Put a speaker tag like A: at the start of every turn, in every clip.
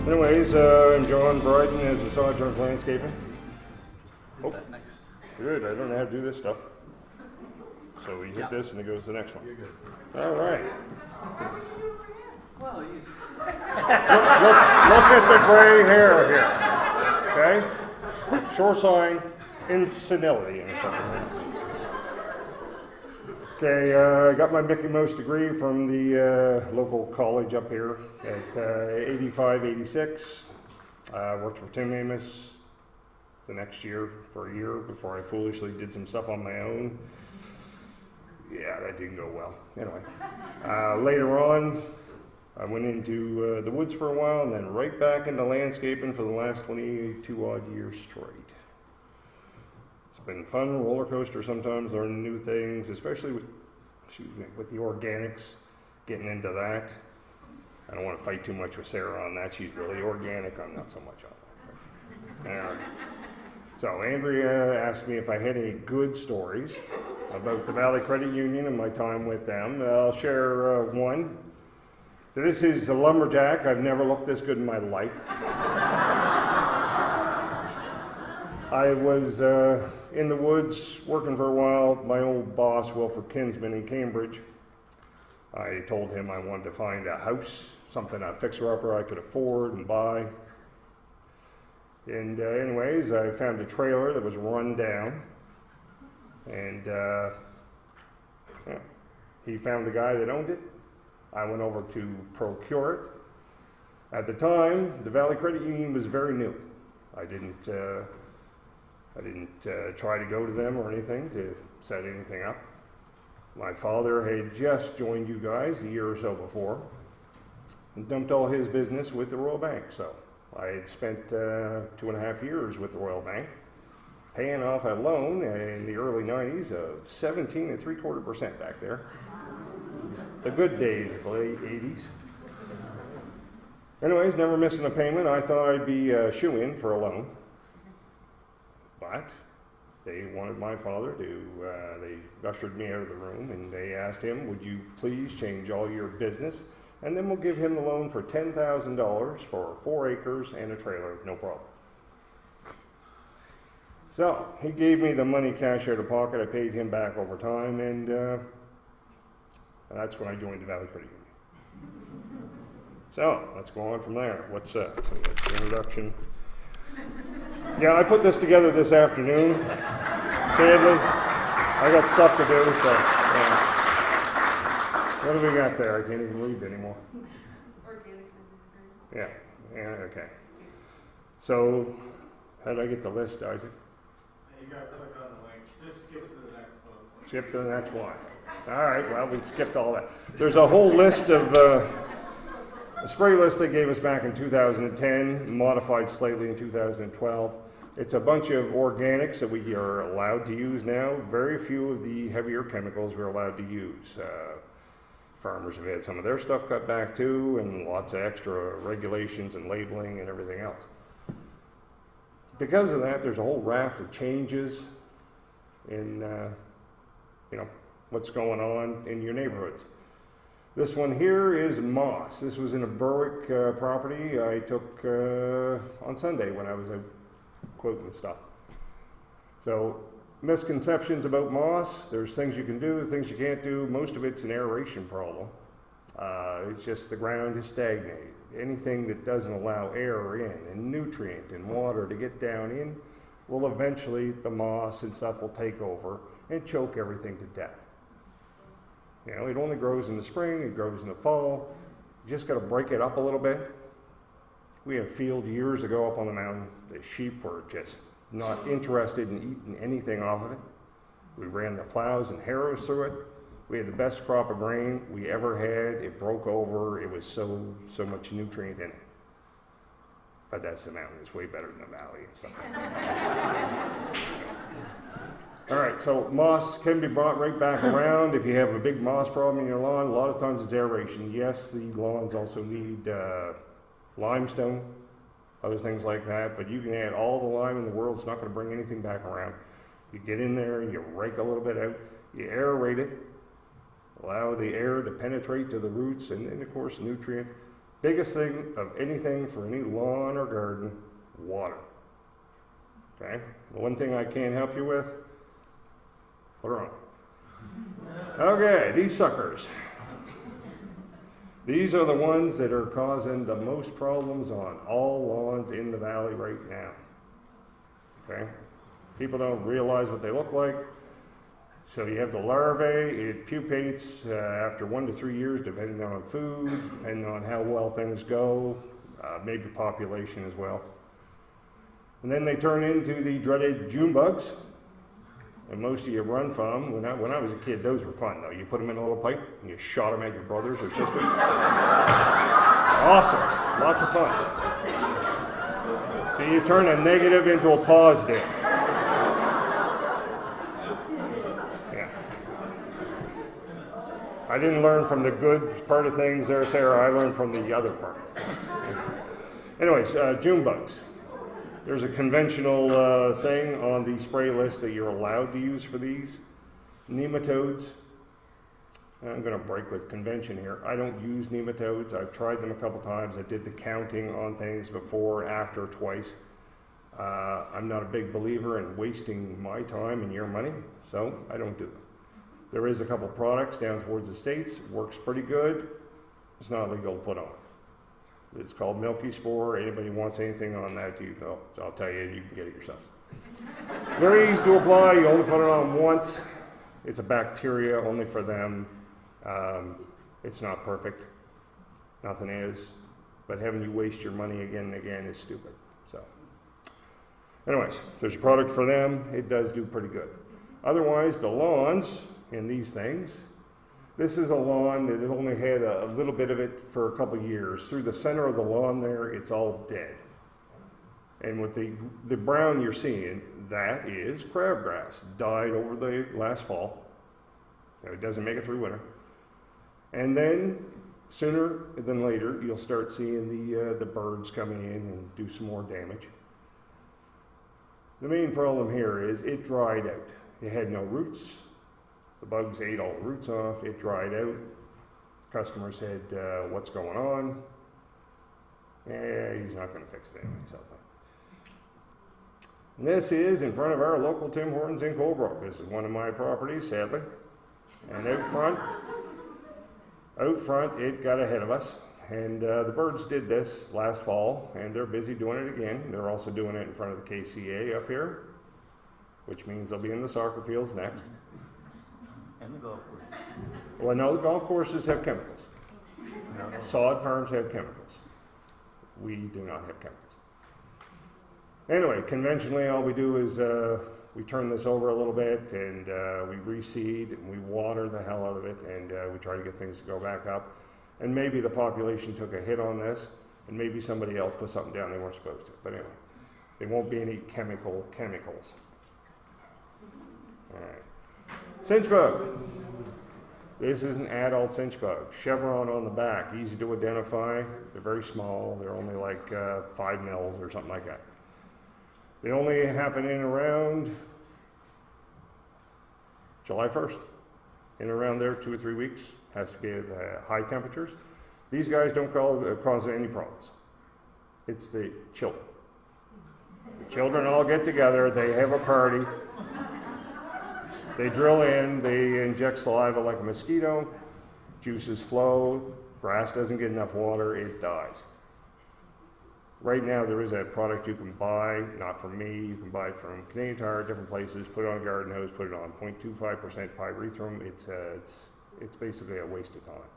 A: Anyways, I'm John Bryden as the Sod Turns Landscaping. Oh, good. I don't know how to do this stuff. So we hit this and it goes to the next one.
B: You're good.
A: All right.
B: Well, you...
A: Look at the gray hair here. Okay? Shoreline insenility or something. Okay, I got my Mickey Mouse degree from the local college up here at 85, 86. Worked for Tim Amos the next year for a year before I foolishly did some stuff on my own. Yeah, that didn't go well. Anyway, later on, I went into the woods for a while and then right back into landscaping for the last 22 odd years straight. It's been fun, roller coaster sometimes, learning new things, especially with the organics, getting into that. I don't want to fight too much with Sarah on that. She's really organic. I'm not so much on that. So Andrea asked me if I had any good stories about the Valley Credit Union and my time with them. I'll share one. So this is a lumberjack. I've never looked this good in my life. I was in the woods working for a while. My old boss, Wilford Kinsman in Cambridge, I told him I wanted to find a house, something, a fixer-upper I could afford and buy. And anyways, I found a trailer that was run down. And yeah, he found the guy that owned it. I went over to procure it. At the time, the Valley Credit Union was very new. I didn't try to go to them or anything to set anything up. My father had just joined you guys a year or so before and dumped all his business with the Royal Bank. So I had spent 2.5 years with the Royal Bank, paying off a loan in the early 90s of 17.75% back there. The good days of the late 80s. Anyways, never missing a payment. I thought I'd be shoo-in for a loan. But they wanted my father to, they ushered me out of the room and they asked him, would you please change all your business and then we'll give him the loan for $10,000 for 4 acres and a trailer, no problem. So he gave me the money cash out of pocket. I paid him back over time and that's when I joined the Valley Credit Union. So let's go on from there. What's that? That's the introduction. Yeah, I put this together this afternoon. Sadly, I got stuff to do, so yeah. What do we got there? I can't even read anymore. Yeah, okay. So, how did I get the list, Isaac?
C: You gotta click on the link. Just skip to the next one.
A: Skip to the next one. All right, well, we skipped all that. There's a whole list of a spray list they gave us back in 2010, modified slightly in 2012. It's a bunch of organics that we are allowed to use now. Very few of the heavier chemicals we're allowed to use. Farmers have had some of their stuff cut back too, and lots of extra regulations and labeling and everything else. Because of that, there's a whole raft of changes in what's going on in your neighborhoods. This one here is moss. This was in a Berwick property I took on Sunday when I was out quoting stuff. So, misconceptions about moss. There's things you can do, things you can't do. Most of it's an aeration problem. It's just the ground is stagnated. Anything that doesn't allow air in and nutrient and water to get down in will eventually, the moss and stuff will take over and choke everything to death. You know, it only grows in the spring, it grows in the fall. You just got to break it up a little bit. We had a field years ago up on the mountain. The sheep were just not interested in eating anything off of it. We ran the plows and harrows through it. We had the best crop of grain we ever had. It broke over. It was so much nutrient in it. But that's the mountain. It's way better than the valley and stuff. All right, so moss can be brought right back around if you have a big moss problem in your lawn. A lot of times it's aeration. Yes, the lawns also need limestone, other things like that, but you can add all the lime in the world. It's not going to bring anything back around. You get in there, you rake a little bit out, you aerate it, allow the air to penetrate to the roots, and then, of course, nutrient. Biggest thing of anything for any lawn or garden, water. Okay? The one thing I can't help you with, put her on. Okay, these suckers. These are the ones that are causing the most problems on all lawns in the valley right now. Okay? People don't realize what they look like. So you have the larvae, it pupates after 1 to 3 years, depending on food, depending on how well things go, maybe population as well. And then they turn into the dreaded Junebugs, and most of you run from. When I was a kid, those were fun though. You put them in a little pipe and you shot them at your brothers or sisters. Awesome, lots of fun. So you turn a negative into a positive. Yeah. I didn't learn from the good part of things there, Sarah. I learned from the other part. Anyways, Junebugs. There's a conventional thing on the spray list that you're allowed to use for these. Nematodes. I'm going to break with convention here. I don't use nematodes. I've tried them a couple times. I did the counting on things before, after, twice. I'm not a big believer in wasting my time and your money, so I don't do them. There is a couple products down towards the States. Works pretty good. It's not legal to put on. It's called Milky Spore. Anybody wants anything on that, I'll tell you, you can get it yourself. Very easy to apply. You only put it on once. It's a bacteria only for them. It's not perfect. Nothing is. But having you waste your money again and again is stupid. So, anyways, there's a product for them. It does do pretty good. Otherwise, the lawns in these things, this is a lawn that has only had a little bit of it for a couple years. Through the center of the lawn there, it's all dead. And with the brown you're seeing, that is crabgrass. Died over the last fall. It doesn't make it through winter. And then, sooner than later, you'll start seeing the birds coming in and do some more damage. The main problem here is it dried out. It had no roots. The bugs ate all the roots off. It dried out. The customer said, what's going on? He's not going to fix it anyway. So. And this is in front of our local Tim Hortons in Colebrook. This is one of my properties, sadly. And out front, it got ahead of us. And the birds did this last fall, and they're busy doing it again. They're also doing it in front of the KCA up here, which means they'll be in the soccer fields next.
B: And the golf course.
A: Well, no, the golf courses have chemicals.
B: No.
A: Sod farms have chemicals. We do not have chemicals. Anyway, conventionally, all we do is we turn this over a little bit, and we reseed, and we water the hell out of it, and we try to get things to go back up. And maybe the population took a hit on this, and maybe somebody else put something down they weren't supposed to. But anyway, there won't be any chemicals. All right. Cinch bug. This is an adult cinch bug. Chevron on the back, easy to identify. They're very small. They're only like 5 mils or something like that. They only happen in around July 1st. In around there, 2 or 3 weeks. Has to be at high temperatures. These guys don't cause any problems. It's the children. The children all get together. They have a party. They drill in, they inject saliva like a mosquito, juices flow, grass doesn't get enough water, it dies. Right now there is a product you can buy, not from me, you can buy it from Canadian Tire, different places, put it on a garden hose, put it on 0.25% pyrethrum, it's basically a waste of time.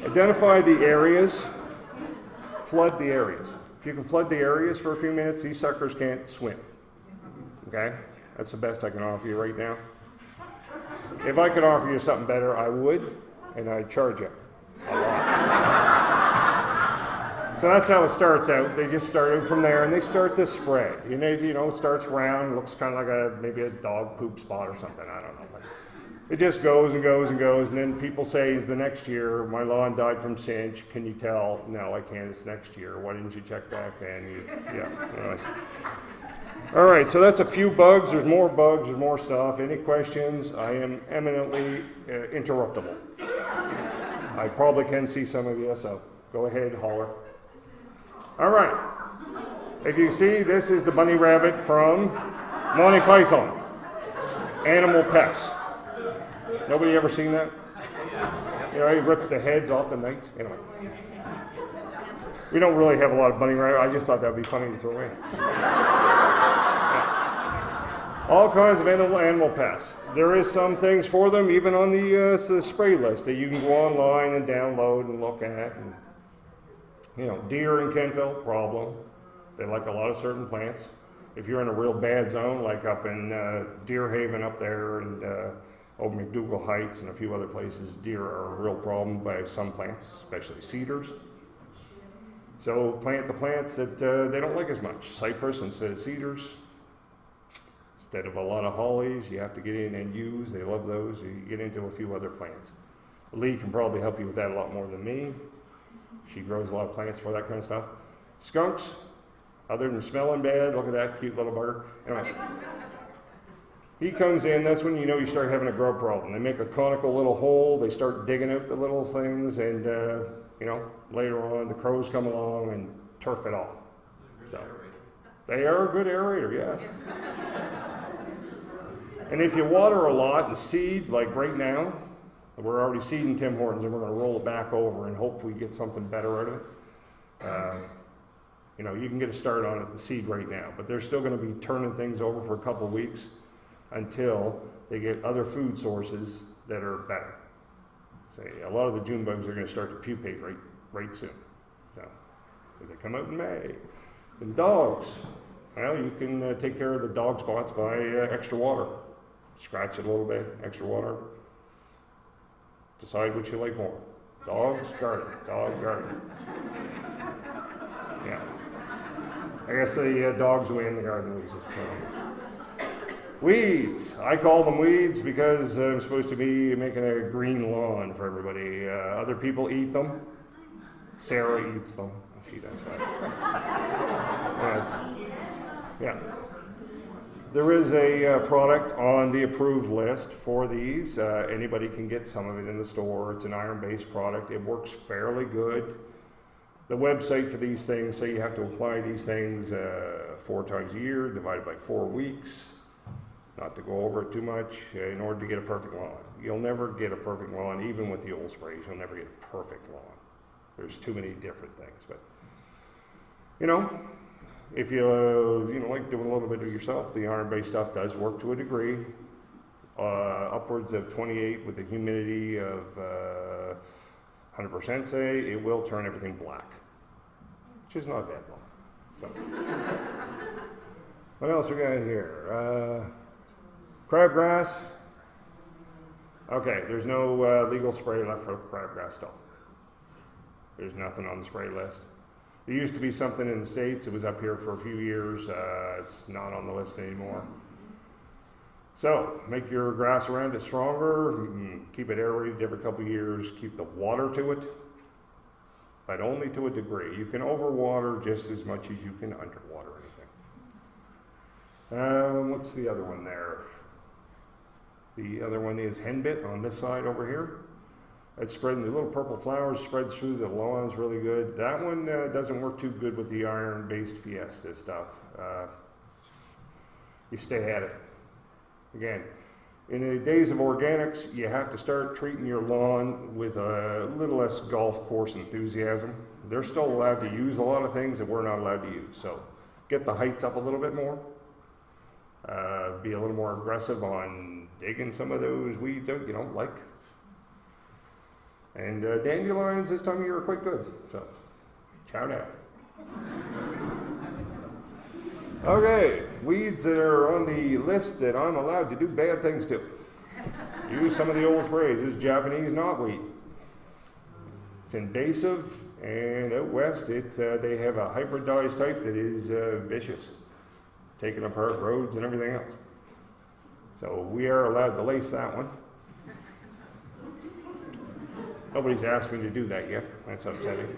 A: Identify the areas, flood the areas. If you can flood the areas for a few minutes, these suckers can't swim, okay? That's the best I can offer you right now. If I could offer you something better, I would, and I'd charge you a lot. So that's how it starts out. They just start out from there, and they start to spread. You know, it starts round, looks kind of like maybe a dog poop spot or something, I don't know. But it just goes and goes and goes, and then people say the next year, my lawn died from cinch, can you tell? No, I can't, it's next year. Why didn't you check back then? Anyways. All right, so that's a few bugs. There's more stuff. Any questions? I am eminently interruptible. I probably can see some of you, so go ahead, holler. All right. If you see, this is the bunny rabbit from Monty Python. Animal pests. Nobody ever seen that? You know, he rips the heads off the knights. Anyway. We don't really have a lot of bunny rabbit. I just thought that would be funny to throw in. All kinds of animal pests. There is some things for them, even on the spray list that you can go online and download and look at. And, you know, deer in Kenville, problem. They like a lot of certain plants. If you're in a real bad zone, like up in Deer Haven up there and over McDougall Heights and a few other places, deer are a real problem by some plants, especially cedars. So plant the plants that they don't like as much. Cypress instead of cedars. Instead of a lot of hollies, you have to get in and use. They love those. You get into a few other plants. Lee can probably help you with that a lot more than me. She grows a lot of plants for that kind of stuff. Skunks, other than smelling bad, look at that cute little bugger. Anyway, he comes in, that's when you know you start having a grub problem. They make a conical little hole, they start digging out the little things, and you know, later on the crows come along and turf it all. So, they are a good aerator, yes. And if you water a lot and seed, like right now, we're already seeding Tim Hortons and we're going to roll it back over and hope we get something better out of it. You know, you can get a start on it, the seed right now, but they're still going to be turning things over for a couple of weeks until they get other food sources that are better. So a lot of the Junebugs are going to start to pupate right soon. So, because they come out in May. And dogs, well, you can take care of the dog spots by extra water. Scratch it a little bit, extra water. Decide what you like more. Dogs, garden. Dog, garden. Yeah. I guess the dogs win, the garden loses. Weeds. I call them weeds because I'm supposed to be making a green lawn for everybody. Other people eat them. Sarah eats them. She does that. Yes. Yeah. There is a product on the approved list for these. Anybody can get some of it in the store. It's an iron-based product. It works fairly good. The website for these things say you have to apply these things 4 times a year, divided by 4 weeks. Not to go over it too much in order to get a perfect lawn. You'll never get a perfect lawn, even with the old sprays. You'll never get a perfect lawn. There's too many different things. But, you know, if you like doing a little bit of yourself, the iron-based stuff does work to a degree. Upwards of 28 with a humidity of 100%, say, it will turn everything black, which is not a bad lawn. So, what else we got here? Crabgrass. Okay, there's no legal spray left for crabgrass still. There's nothing on the spray list. There used to be something in the States. It was up here for a few years. It's not on the list anymore. So, make your grass around it stronger. Keep it aerated every couple of years. Keep the water to it, but only to a degree. You can overwater just as much as you can underwater anything. What's the other one there? The other one is henbit on this side over here. It's spreading, the little purple flowers spreads through the lawns really good. That one doesn't work too good with the iron-based Fiesta stuff. You stay at it. Again, in the days of organics, you have to start treating your lawn with a little less golf course enthusiasm. They're still allowed to use a lot of things that we're not allowed to use. So get the heights up a little bit more. Be a little more aggressive on digging some of those weeds out you don't like. And dandelions this time of year are quite good. So, shout out. Okay, weeds that are on the list that I'm allowed to do bad things to. Use some of the old sprays. This is Japanese knotweed. It's invasive, and out west they have a hybridized type that is vicious, taking apart roads and everything else. So we are allowed to lace that one. Nobody's asked me to do that yet. That's upsetting.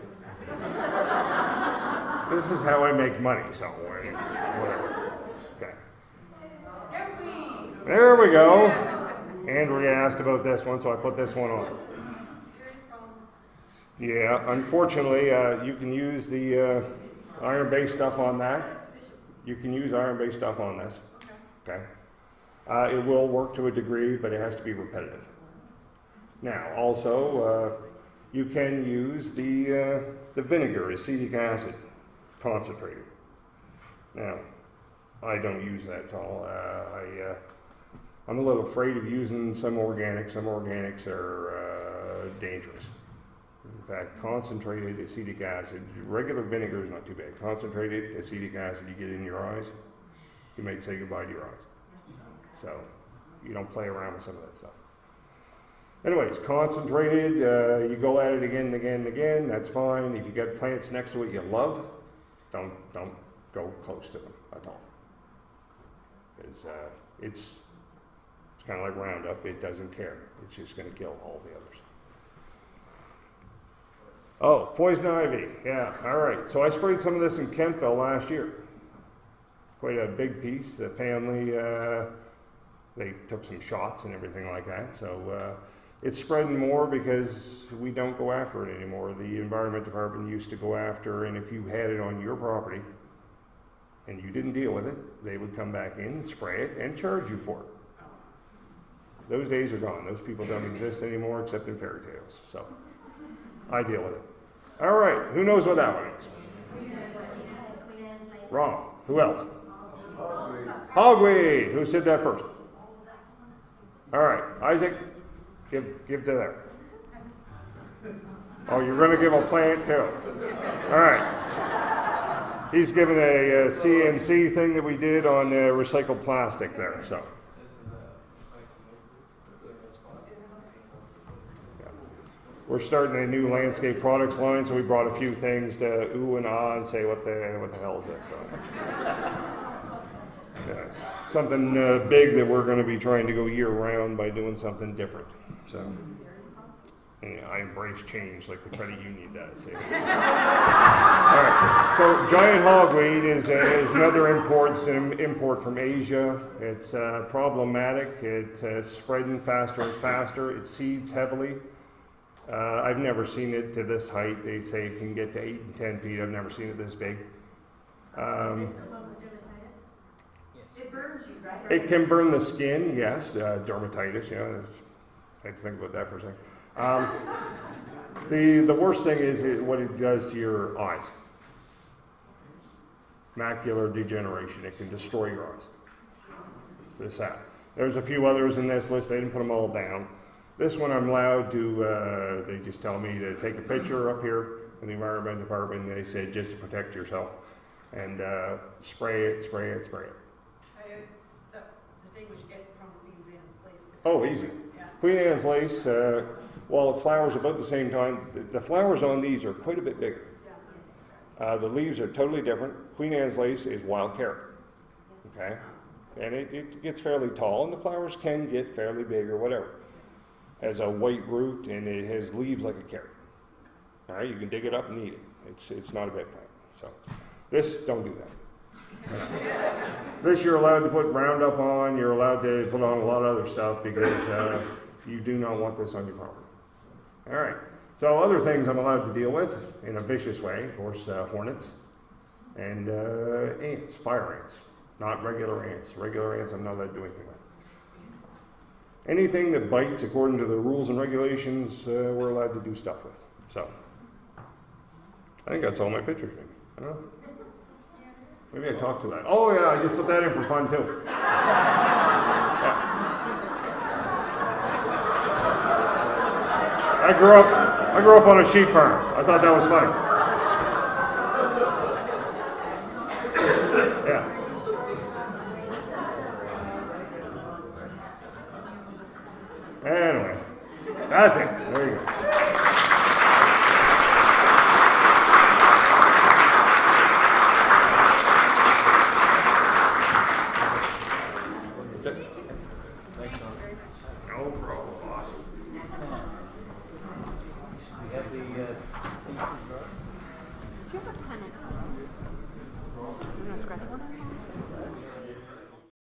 A: This is how I make money, so whatever. Okay. There we go. Andrea asked about this one, so I put this one on. Yeah, unfortunately, you can use the iron-based stuff on that. You can use iron-based stuff on this. Okay. It will work to a degree, but it has to be repetitive. Now, also, you can use the vinegar, acetic acid, concentrated. Now, I don't use that at all. I'm a little afraid of using some organics. Some organics are dangerous. In fact, concentrated acetic acid, regular vinegar is not too bad. Concentrated acetic acid you get in your eyes, you might say goodbye to your eyes. So you don't play around with some of that stuff. Anyways, concentrated, you go at it again and again and again, that's fine. If you got plants next to it you love, don't go close to them at all. Because it's kind of like Roundup, it doesn't care. It's just going to kill all the others. Oh, poison ivy, yeah, all right. So I sprayed some of this in Kempville last year. Quite a big piece. The family, they took some shots and everything like that. So it's spreading more because we don't go after it anymore. The Environment Department used to go after, and if you had it on your property and you didn't deal with it, they would come back in and spray it and charge you for it. Those days are gone. Those people don't exist anymore except in fairy tales. So I deal with it. All right, who knows what that one is? Wrong. Who else? Hogweed. Who said that first? All right, Isaac, give to that. Oh, you're going to give a plant too. All right. He's given a CNC thing that we did on recycled plastic there. So. We're starting a new landscape products line, so we brought a few things to ooh and ah and say what the hell is this? So, yeah, something big that we're going to be trying to go year round by doing something different. So, yeah, I embrace change like the credit union does. All right. So giant hogweed is another import. It's an import from Asia. It's problematic. It's spreading faster and faster. It seeds heavily. I've never seen it to this height. They say it can get to 8 and 10 feet. I've never seen it this big.
D: Is this the one with dermatitis?
B: Yes.
D: It burns you, right?
A: It can burn the skin, yes. Dermatitis, yeah. I had to think about that for a second. The worst thing is what it does to your eyes. Macular degeneration. It can destroy your eyes. It's sad. There's a few others in this list. They didn't put them all down. This one I'm allowed to, they just tell me to take a picture up here in the Environment Department. They said just to protect yourself and spray it, spray it, spray it.
D: How do you distinguish it from Queen's Anne's Lace?
A: Oh, easy.
D: Yeah.
A: Queen Anne's lace, well, it flowers about the same time. The flowers on these are quite a bit bigger.
D: Yeah.
A: The leaves are totally different. Queen Anne's lace is wild carrot, okay? And it gets fairly tall, and the flowers can get fairly big or whatever. Has a white root, and it has leaves like a carrot. All right, you can dig it up and eat it. It's not a big plant. So this, don't do that. This you're allowed to put Roundup on. You're allowed to put on a lot of other stuff because you do not want this on your property. All right. So other things I'm allowed to deal with in a vicious way, of course, hornets and ants, fire ants, not regular ants. Regular ants I'm not allowed to do anything with. Anything that bites, according to the rules and regulations, we're allowed to do stuff with. So, I think that's all my pictures, maybe. I don't know. Maybe I talked to that. Oh yeah, I just put that in for fun too. Yeah. I grew up on a sheep farm. I thought that was funny. Yeah. Anyway, that's it. There you go.